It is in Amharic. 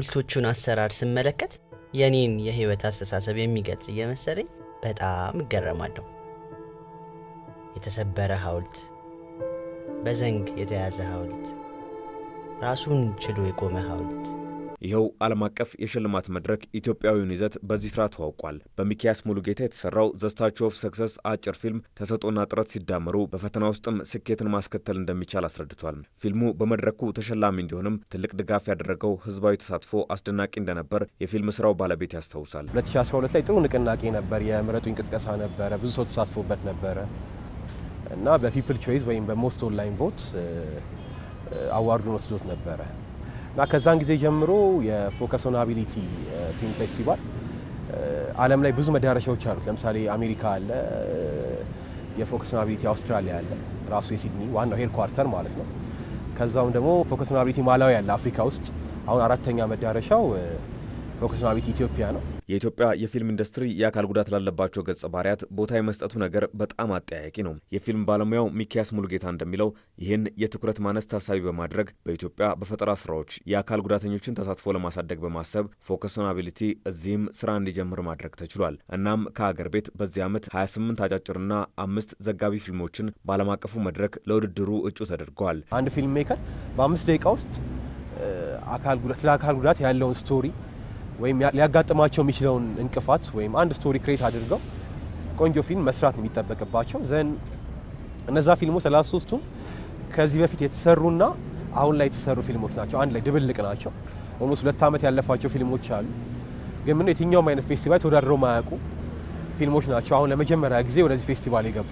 ሐውልቶቹን አሰራር ስመለከት የኔን የህይወት አስተሳሰብ የሚገልጽ እየመሰለኝ በጣም እገረማለሁ። የተሰበረ ሐውልት፣ በዘንግ የተያዘ ሐውልት፣ ራሱን ችሎ የቆመ ሐውልት። ይኸው ዓለም አቀፍ የሽልማት መድረክ ኢትዮጵያዊውን ይዘት በዚህ ስራ ተዋውቋል። በሚኪያስ ሙሉጌታ የተሰራው ዘ ስታቹ ኦፍ ሰክሰስ አጭር ፊልም ተሰጥኦና ጥረት ሲዳመሩ በፈተና ውስጥም ስኬትን ማስከተል እንደሚቻል አስረድቷል። ፊልሙ በመድረኩ ተሸላሚ እንዲሆንም ትልቅ ድጋፍ ያደረገው ህዝባዊ ተሳትፎ አስደናቂ እንደነበር የፊልም ስራው ባለቤት ያስታውሳል። 2012 ላይ ጥሩ ንቅናቄ ነበር። የምረጡኝ ቅስቀሳ ነበረ፣ ብዙ ሰው ተሳትፎበት ነበረ እና በፒፕል ቾይስ ወይም በሞስት ኦንላይን ቮት አዋርዱን ወስዶት ነበረ እና ከዛን ጊዜ ጀምሮ የፎከስ ኦን አቢሊቲ ፊልም ፌስቲቫል ዓለም ላይ ብዙ መዳረሻዎች አሉት። ለምሳሌ አሜሪካ አለ፣ የፎከስ ኦን አቢሊቲ አውስትራሊያ አለ፣ ራሱ የሲድኒ ዋናው ሄድኳርተር ማለት ነው። ከዛውም ደግሞ ፎከስ ኦን አቢሊቲ ማላዊ አለ አፍሪካ ውስጥ። አሁን አራተኛ መዳረሻው ፎከስ ኦን አቢሊቲ ኢትዮጵያ ነው። የኢትዮጵያ የፊልም ኢንዱስትሪ የአካል ጉዳት ላለባቸው ገጸ ባህሪያት ቦታ የመስጠቱ ነገር በጣም አጠያያቂ ነው። የፊልም ባለሙያው ሚኪያስ ሙሉጌታ እንደሚለው ይህን የትኩረት ማነስ ታሳቢ በማድረግ በኢትዮጵያ በፈጠራ ስራዎች የአካል ጉዳተኞችን ተሳትፎ ለማሳደግ በማሰብ ፎከስ ኦን አቢሊቲ እዚህም ስራ እንዲጀምር ማድረግ ተችሏል። እናም ከሀገር ቤት በዚህ ዓመት 28 አጫጭርና 5 ዘጋቢ ፊልሞችን በዓለም አቀፉ መድረክ ለውድድሩ እጩ ተደርገዋል። አንድ ፊልም ሜከር በ5 ደቂቃ ውስጥ ስለ አካል ጉዳት ያለውን ስቶሪ ወይም ሊያጋጥማቸው የሚችለውን እንቅፋት ወይም አንድ ስቶሪ ክሬት አድርገው ቆንጆ ፊልም መስራት የሚጠበቅባቸው ዘን እነዛ ፊልሞች 33ቱም ከዚህ በፊት የተሰሩና አሁን ላይ የተሰሩ ፊልሞች ናቸው። አንድ ላይ ድብልቅ ናቸው። ኦልሞስት 2 ዓመት ያለፋቸው ፊልሞች አሉ። ግን ምን የትኛውም አይነት ፌስቲቫል ተወዳድረው ማያውቁ ፊልሞች ናቸው። አሁን ለመጀመሪያ ጊዜ ወደዚህ ፌስቲቫል የገቡ